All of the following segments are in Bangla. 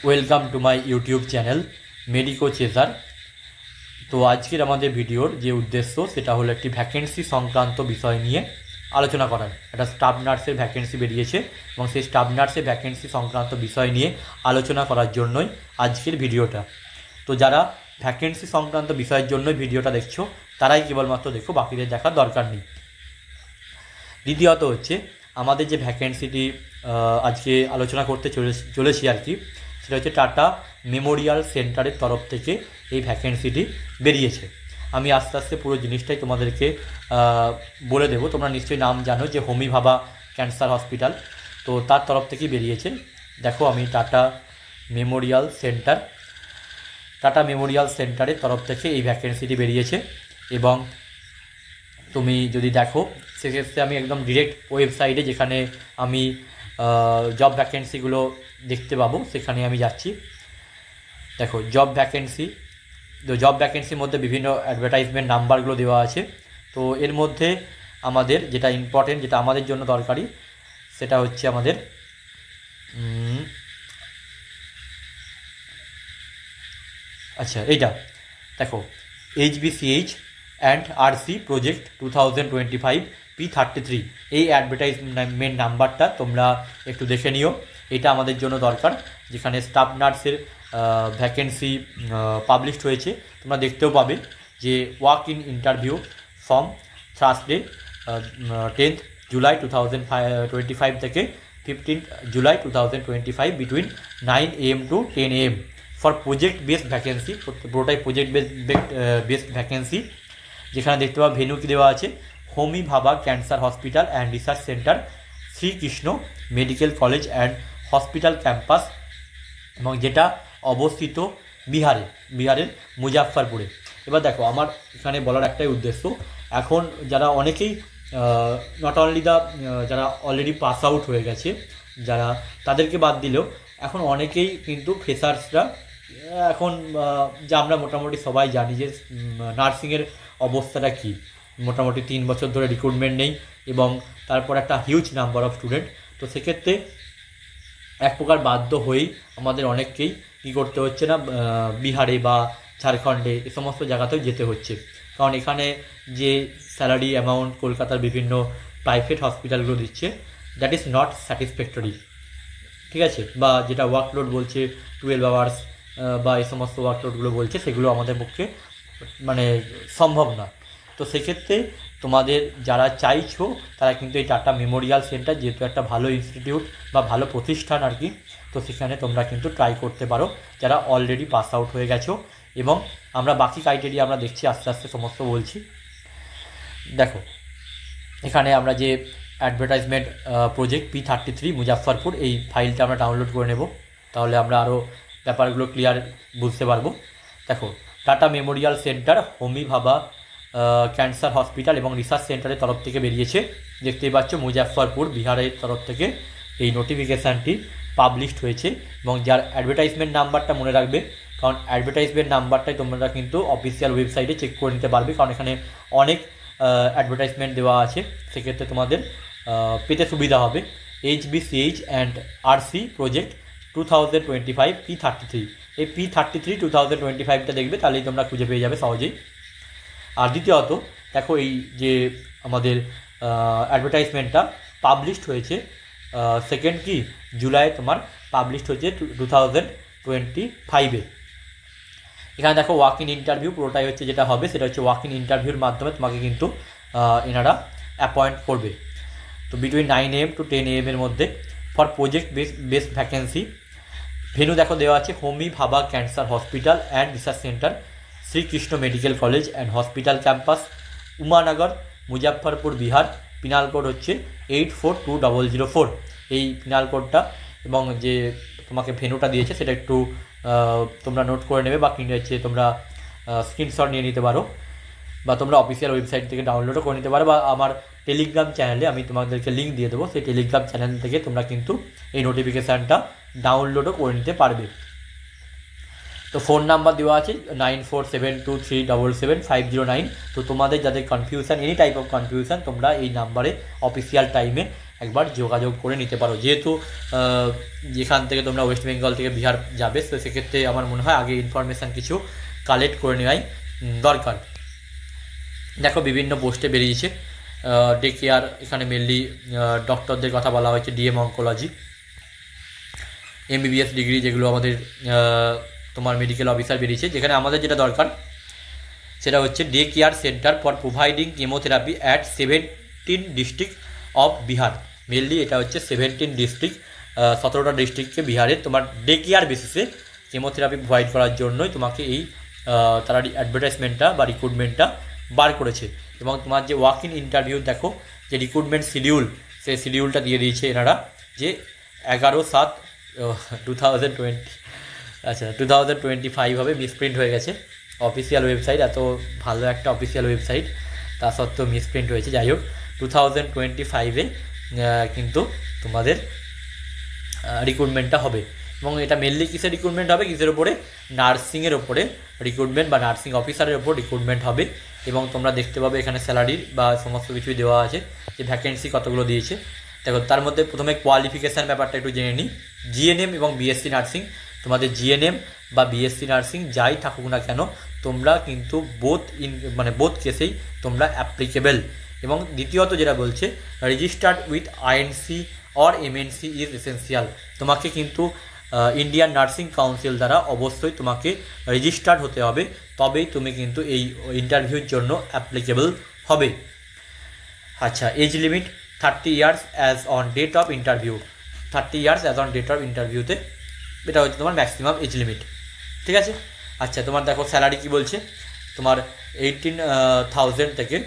Welcome to my YouTube channel medico chaser. তো আজকের আমাদের ভিডিওর যে উদ্দেশ্য সেটা হলো একটি ভ্যাকেন্সি সংক্রান্ত বিষয় নিয়ে আলোচনা করার। একটা স্টাফ নার্সের ভ্যাকেন্সি বেরিয়েছে এবং সেই স্টাফ নার্সের ভ্যাকেন্সি সংক্রান্ত বিষয় নিয়ে আলোচনা করার জন্যই আজকের ভিডিওটা। তো যারা ভ্যাকেন্সি সংক্রান্ত বিষয়ের জন্যই ভিডিওটা দেখছো তারাই কেবলমাত্র দেখো, বাকিদের দেখার দরকার নেই। দ্বিতীয়ত হচ্ছে আমাদের যে ভ্যাকেন্সিটি আজকে আলোচনা করতে চলেছি আর কি, সেটা হচ্ছে টাটা মেমোরিয়াল সেন্টারের তরফ থেকে এই ভ্যাকেন্সিটি বেরিয়েছে। আমি আস্তে আস্তে পুরো জিনিসটাই তোমাদেরকে বলে দেবো। তোমরা নিশ্চয়ই নাম জানো যে হোমি ভাবা ক্যান্সার হসপিটাল, তো তার তরফ থেকেই বেরিয়েছে। দেখো আমি টাটা মেমোরিয়াল সেন্টারের তরফ থেকে এই ভ্যাকেন্সিটি বেরিয়েছে এবং তুমি যদি দেখো সেক্ষেত্রে আমি একদম ডিরেক্ট ওয়েবসাইটে, যেখানে আমি জব ভ্যাকেন্সিগুলো দেখতে পাবো, সেখানে আমি যাচ্ছি। দেখো জব ভ্যাকেন্সির মধ্যে বিভিন্ন অ্যাডভার্টাইজমেন্ট নাম্বারগুলো দেওয়া আছে। তো এর মধ্যে আমাদের যেটা ইম্পর্টেন্ট, যেটা আমাদের জন্য দরকারি, সেটা হচ্ছে আমাদের এইটা দেখো, HBCH and RC project 2025 P33, এই অ্যাডভার্টাইজমেন্ট নাম্বারটা তোমরা একটু দেখে নিও। এটা আমাদের জন্য দরকার, যেখানে স্টাফ নার্সের ভ্যাকেন্সি পাবলিশড হয়েছে। তোমরা দেখতেও পাবে যে walk in interview form Thursday 10th July 2025 থেকে 15th July 2025 between 9 AM to 10 AM for project based vacancy. পুরোটাই প্রজেক্ট বেসড ভ্যাকেন্সি, যেখানে দেখতে পাবো ভেন্যু কি দেওয়া আছে, Homi Bhabha cancer hospital and research centre, Srikrishna medical college and hospital campus, এবং যেটা অবস্থিত বিহারের মুজাফফরপুরে। এবার দেখো আমার এখানে বলার একটাই উদ্দেশ্য, এখন যারা অনেকেই নট অনলি যারা অলরেডি পাস আউট হয়ে গেছে, যারা তাদেরকে বাদ দিলেও এখন অনেকেই কিন্তু ফ্রেশার্সরা, এখন যা আমরা মোটামুটি সবাই জানি যে নার্সিংয়ের অবস্থাটা কী, মোটামুটি 3 বছর ধরে রিক্রুটমেন্ট নেই এবং তারপর একটা হিউজ নাম্বার অফ স্টুডেন্ট। তো সেক্ষেত্রে এক প্রকার বাধ্য হয়েই আমাদের অনেককেই কী করতে হচ্ছে না, বিহারে বা ঝাড়খণ্ডে এ সমস্ত জায়গাতেও যেতে হচ্ছে, কারণ এখানে যে স্যালারি অ্যামাউন্ট কলকাতার বিভিন্ন প্রাইভেট হসপিটালগুলো দিচ্ছে, দ্যাট ইজ নট স্যাটিসফ্যাক্টরি, ঠিক আছে। বা যেটা ওয়ার্কলোড বলছে 12 আওয়ার্স বা এই সমস্ত ওয়ার্কলোডগুলো বলছে, সেগুলো আমাদের পক্ষে মানে সম্ভব না। তো সেক্ষেত্রে তোমাদের যারা চাইছো তারা কিন্তু এই টাটা মেমোরিয়াল সেন্টার, যেহেতু একটা ভালো ইনস্টিটিউট বা ভালো প্রতিষ্ঠান আর কি, তো সেখানে তোমরা কিন্তু ট্রাই করতে পারো যারা অলরেডি পাস আউট হয়ে গেছো। এবং আমরা বাকি ক্রাইটেরিয়া আমরা দেখছি আস্তে আস্তে সমস্ত বলছি। দেখো এখানে আমরা যে অ্যাডভার্টাইজমেন্ট প্রজেক্ট P33 মুজাফফরপুর, এই ফাইলটা আমরা ডাউনলোড করে নেব, তাহলে আমরা আরও ব্যাপারগুলো ক্লিয়ার বুঝতে পারবো। দেখো টাটা মেমোরিয়াল সেন্টার হোমি ভাবা ক্যান্সার হসপিটাল এবং রিসার্চ সেন্টারের তরফ থেকে বেরিয়েছে, দেখতেই পাচ্ছ মুজাফফরপুর বিহারের তরফ থেকে এই নোটিফিকেশানটি পাবলিশড হয়েছে। এবং যার অ্যাডভার্টাইজমেন্ট নাম্বারটা মনে রাখবে, কারণ অ্যাডভার্টাইজমেন্ট নাম্বারটাই তোমরা কিন্তু অফিসিয়াল ওয়েবসাইটে চেক করে নিতে পারবে, কারণ এখানে অনেক অ্যাডভার্টাইজমেন্ট দেওয়া আছে, সেক্ষেত্রে তোমাদের পেতে সুবিধা হবে। HBCH and RC project 2025 P33, এই P33 2025টা দেখবে, তাহলেই তোমরা খুঁজে পেয়ে যাবে সহজেই। আর দ্বিতীয়ত দেখো এই যে আমাদের অ্যাডভার্টাইজমেন্টটা পাবলিশড হয়েছে 2nd জুলাই তোমার পাবলিশড হয়েছে 2025-এ। এখানে দেখো ওয়াক ইন ইন্টারভিউ পুরোটাই হচ্ছে, যেটা হবে সেটা হচ্ছে ওয়াক ইন ইন্টারভিউর মাধ্যমে তোমাকে কিন্তু এনারা অ্যাপয়েন্ট করবে। তো বিটুইন 9 AM to 10 AM এর মধ্যে for project based vacancy. Venue দেখো দেওয়া আছে Homi Bhabha cancer hospital and research centre, Srikrishna medical college and hospital campus, Umanagar, Muzaffarpur, Bihar. Pin code হচ্ছে 842004, এই পিনাল কোডটা, এবং যে তোমাকে ভেন্যুটা দিয়েছে সেটা একটু তোমরা নোট করে নেবে বা হচ্ছে তোমরা স্ক্রিনশট নিয়ে নিতে পারো, বা তোমরা অফিসিয়াল ওয়েবসাইট থেকে ডাউনলোডও করে নিতে পারো, বা আমার টেলিগ্রাম চ্যানেলে আমি তোমাদেরকে লিঙ্ক দিয়ে দেবো, সেই টেলিগ্রাম চ্যানেল থেকে তোমরা কিন্তু এই নোটিফিকেশানটা ডাউনলোডও করে নিতে পারবে। তো ফোন নাম্বার দেওয়া আছে 9472377509। তো তোমাদের যাদের confusion, any type of confusion, তোমরা এই নাম্বারে অফিসিয়াল টাইমে একবার যোগাযোগ করে নিতে পারো। যেহেতু যেখান থেকে তোমরা ওয়েস্ট বেঙ্গল থেকে বিহার যাবে, তো সেক্ষেত্রে আমার মনে হয় আগে ইনফরমেশান কিছু কালেক্ট করে নেওয়াই দরকার। দেখো বিভিন্ন পোস্টে বেরিয়েছে ডে কেয়ার, এখানে মেনলি ডক্টরদের কথা বলা হয়েছে, ডিএম অঙ্কোলজি, এমবিবিএস ডিগ্রি, যেগুলো আমাদের তোমার মেডিকেল অফিসার বেরিয়েছে। যেখানে আমাদের যেটা দরকার সেটা হচ্ছে day care centre for providing chemotherapy at 17 district of Bihar. Mainly এটা হচ্ছে 17 ডিস্ট্রিক্ট, 17টা ডিস্ট্রিক্টকে বিহারে তোমার ডে কেয়ার বেসিসে কেমোথেরাপি প্রোভাইড করার জন্যই তোমাকে এই তারা অ্যাডভার্টাইজমেন্টটা বা রিক্রুটমেন্টটা বার করেছে। এবং তোমার যে ওয়াক ইন ইন্টারভিউ, দেখো যে রিক্রুটমেন্ট শিডিউল, সেই শিডিউলটা দিয়ে দিয়েছে এনারা যে 11/7/2020, আচ্ছা 2025 হবে, মিসপ্রিন্ট হয়ে গেছে। অফিসিয়াল ওয়েবসাইট, এত ভালো একটা অফিসিয়াল ওয়েবসাইট, তা সত্ত্বেও মিসপ্রিন্ট হয়েছে। যাই হোক 2025-এ কিন্তু তোমাদের রিক্রুটমেন্টটা হবে। এবং এটা মেনলি কিসের রিক্রুটমেন্ট হবে, কিসের ওপরে, নার্সিংয়ের ওপরে রিক্রুটমেন্ট বা নার্সিং অফিসারের ওপর রিক্রুটমেন্ট হবে। এবং তোমরা দেখতে পাবে এখানে স্যালারির বা সমস্ত কিছুই দেওয়া আছে, যে ভ্যাকেন্সি কতগুলো দিয়েছে। দেখো তার মধ্যে প্রথমে কোয়ালিফিকেশান ব্যাপারটা একটু জেনে নিই। জিএনএম এবং বিএসসি নার্সিং, তোমাদের জিএনএম বা বিএসসি নার্সিং যাই থাকুক না কেন, তোমরা কিন্তু বোথ কেসেই তোমরা অ্যাপ্লিকেবল। এবং দ্বিতীয়ত যেটা বলছে, registered with INC or MNC is essential. তোমাকে কিন্তু ইন্ডিয়ান নার্সিং কাউন্সিল দ্বারা অবশ্যই তোমাকে রেজিস্টার্ড হতে হবে, তবেই তুমি কিন্তু এই ইন্টারভিউর জন্য অ্যাপ্লিকেবল হবে। আচ্ছা, age limit 30 years as on date of interview, 30 years as on date of ইন্টারভিউতে, এটা হচ্ছে তোমার ম্যাক্সিমাম এজ লিমিট। ঠিক আছে। আচ্ছা, তোমার দেখো স্যালারি কি বলছে, তোমার 18,000 থেকে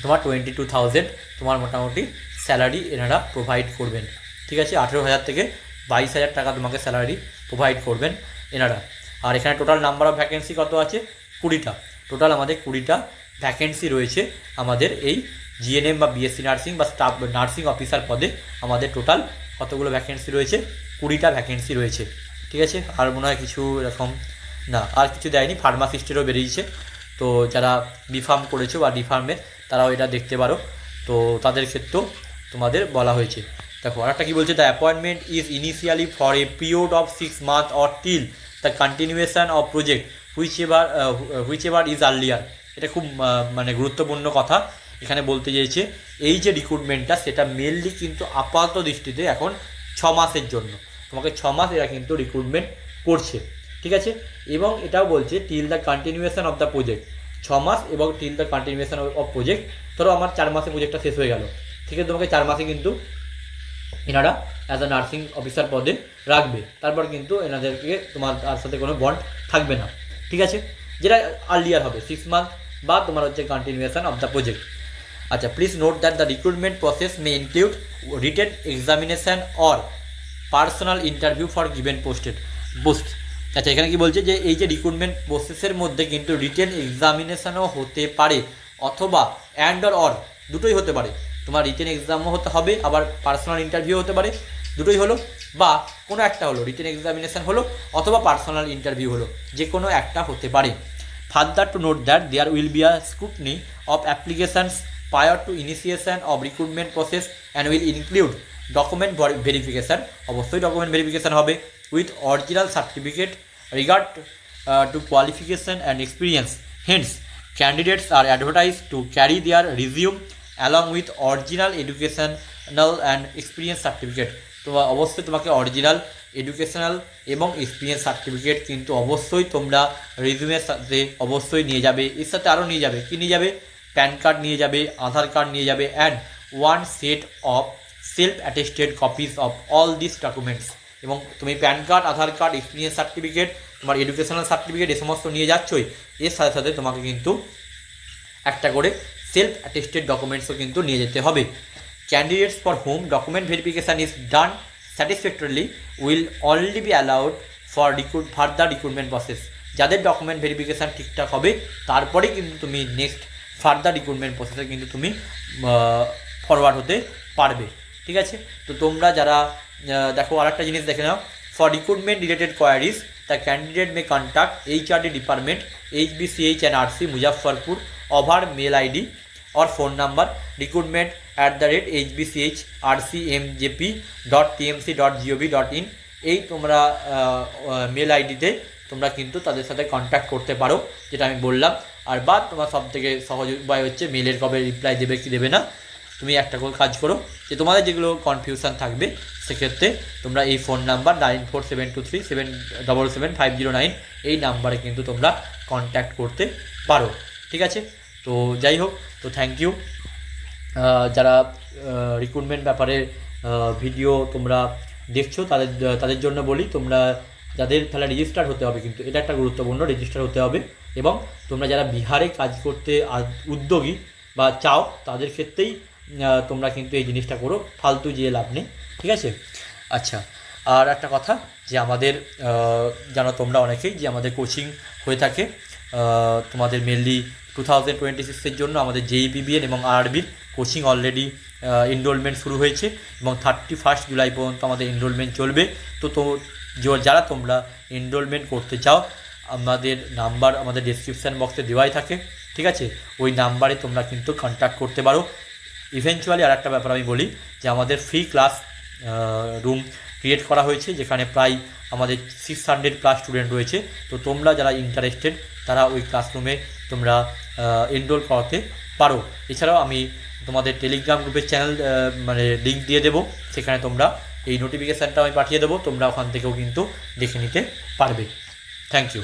তোমার 22,000 তোমার মোটামুটি স্যালারি এনারা প্রোভাইড করবেন। ঠিক আছে, 18,000 থেকে 22,000 টাকা তোমাকে স্যালারি প্রোভাইড করবেন এনারা। আর এখানে টোটাল নাম্বার অফ ভ্যাকেন্সি কত আছে, 20টা। টোটাল আমাদের 20টা ভ্যাকেন্সি রয়েছে আমাদের এই জিএনএম বা বিএসসি নার্সিং বা স্টাফ নার্সিং অফিসার পদে। আমাদের টোটাল কতগুলো ভ্যাকেন্সি রয়েছে, 20টা ভ্যাকেন্সি রয়েছে। ঠিক আছে, আর মনে হয় কিছু এরকম না, আর কিছু দেয়নি। ফার্মাসিস্টেরও বেরিয়েছে, তো যারা বিফার্ম করেছো বা ডিফার্মের তারাও এটা দেখতে পারো, তো তাদের ক্ষেত্রেও তোমাদের বলা হয়েছে। দেখো আর একটা কী বলছে, the appointment is initially for a period of 6 months or till the continuation of project which ever is earlier. এটা খুব মানে গুরুত্বপূর্ণ কথা এখানে বলতে চেয়েছে। এই যে রিক্রুটমেন্টটা সেটা মেনলি কিন্তু আপাতত দৃষ্টিতে এখন 6 মাসের জন্য, তোমাকে 6 মাস এরা কিন্তু রিক্রুটমেন্ট করছে। ঠিক আছে, এবং এটাও বলছে till the continuation of the project, 6 মাস এবং till the continuation of project. ধরো আমার 4 মাসে প্রজেক্টটা শেষ হয়ে গেল, ঠিক আছে, তোমাকে 4 মাসে কিন্তু এনারা অ্যাজ আ নার্সিং অফিসার পদে রাখবে, তারপর কিন্তু এনাদেরকে তোমার তার সাথে কোনো বন্ড থাকবে না। ঠিক আছে, যেটা আর্লিয়ার হবে 6 মান্থ বা তোমার হচ্ছে কন্টিনিউয়েশন অফ দ্য প্রজেক্ট। আচ্ছা, please note that the recruitment process May include written examination or personal interview for given post. আচ্ছা, এখানে কি বলছে যে এই যে রিক্রুটমেন্ট প্রসেসের মধ্যে কিন্তু রিটেন এক্সামিনেশানও হতে পারে, অথবা অ্যান্ড অর দুটোই হতে পারে। তোমার রিটেন এক্সামও হতে হবে, আবার পার্সোনাল ইন্টারভিউ হতে পারে, দুটোই হলো, বা কোনো একটা হলো, রিটেন এক্সামিনেশান হলো অথবা পার্সোনাল ইন্টারভিউ হলো, যে কোনো একটা হতে পারে। Further to note that there will be a scrutiny of applications prior to initiation of recruitment process and will include document verification, অবশ্যই ডকুমেন্ট ভেরিফিকেশান হবে, with original certificate regard to qualification and experience. Hence, candidates are advised to carry their resume along with original educational and experience certificate. তো অবশ্যই তোমাকে অরিজিনাল এডুকেশনাল এবং এক্সপিরিয়েন্স সার্টিফিকেট কিন্তু অবশ্যই তোমরা রিজিউমের সাথে অবশ্যই নিয়ে যাবে। এর সাথে আরও নিয়ে যাবে, কি নিয়ে যাবে, প্যান কার্ড নিয়ে যাবে, আধার কার্ড নিয়ে যাবে, and 1 set of self attested copies of all this documents. এবং তুমি প্যান কার্ড, আধার কার্ড, এক্সপিরিয়েন্স সার্টিফিকেট, তোমার এডুকেশনাল সার্টিফিকেট, এই সমস্ত নিয়ে যাচ্ছই, এর সাথে সাথে তোমাকে কিন্তু একটা করে সেলফ অ্যাটেস্টেড ডকুমেন্টসও কিন্তু নিয়ে যেতে হবে। Candidates for home document verification is done satisfactorily will only be allowed for further recruitment process. যাদের ডকুমেন্ট ভেরিফিকেশান ঠিকঠাক হবে তারপরেই কিন্তু তুমি নেক্সট ফার্দার রিক্রুটমেন্ট প্রসেসে কিন্তু তুমি ফরওয়ার্ড হতে পারবে। ঠিক আছে, তো তোমরা যারা দেখো আর একটা জিনিস দেখে নাও, for recruitment related queries the candidate may contact HRD department HBCH and RC Muzaffarpur over mail ID or phone number. Recruitment hbchRCMJP.tmc.gov.in এই তোমরা মেল আইডিতে তোমরা কিন্তু তাদের সাথে কন্ট্যাক্ট করতে পারো, যেটা আমি বললাম। আর বা তোমার সব থেকে সহজ উপায় হচ্ছে মেলের কবে রিপ্লাই দেবে কি দেবে না, তুমি একটা করে কাজ করো যে তোমাদের যেগুলো কনফিউশন থাকবে সেক্ষেত্রে তোমরা এই ফোন নাম্বার 947237777509 এই নাম্বারে কিন্তু তোমরা কন্ট্যাক্ট করতে পারো। ঠিক আছে, তো যাই হোক, তো থ্যাংক ইউ। যারা রিক্রুটমেন্ট ব্যাপারে ভিডিও তোমরা দেখছো তাদের জন্য বলি, তোমরা যাদের তাহলে রেজিস্টার হতে হবে, কিন্তু এটা একটা গুরুত্বপূর্ণ, রেজিস্টার হতে হবে। এবং তোমরা যারা বিহারে কাজ করতে উদ্যোগী বা চাও তাদের ক্ষেত্রেই তোমরা কিন্তু এই জিনিসটা করো, ফালতু যেয়ে লাভ নেই। ঠিক আছে, আচ্ছা। আর একটা কথা যে আমাদের জানো তোমরা অনেকেই যে আমাদের কোচিং হয়ে থাকে তোমাদের মেনলি 2026-এর জন্য আমাদের JEE-PBN এবং RRBর কোচিং অলরেডি এনরোলমেন্ট শুরু হয়েছে এবং 31 জুলাই পর্যন্ত আমাদের এনরোলমেন্ট চলবে। তো যারা তোমরা এনরোলমেন্ট করতে চাও, আমাদের নাম্বার আমাদের ডেসক্রিপশান বক্সে দেওয়াই থাকে। ঠিক আছে, ওই নাম্বারে তোমরা কিন্তু কন্ট্যাক্ট করতে পারো। ইভেনচুয়ালি আর একটা ব্যাপার আমি বলি যে আমাদের ফ্রি ক্লাস রুম ক্রিয়েট করা হয়েছে, যেখানে প্রায় আমাদের 600+ স্টুডেন্ট রয়েছে। তো তোমরা যারা ইন্টারেস্টেড তারা ওই ক্লাসরুমে তোমরা এনরোল করাতে পারো। এছাড়াও আমি তোমাদের টেলিগ্রাম গ্রুপের চ্যানেল মানে লিঙ্ক দিয়ে দেবো, সেখানে তোমরা এই নোটিফিকেশানটা আমি পাঠিয়ে দেবো, তোমরা ওখান থেকেও কিন্তু দেখে নিতে পারবে। Thank you.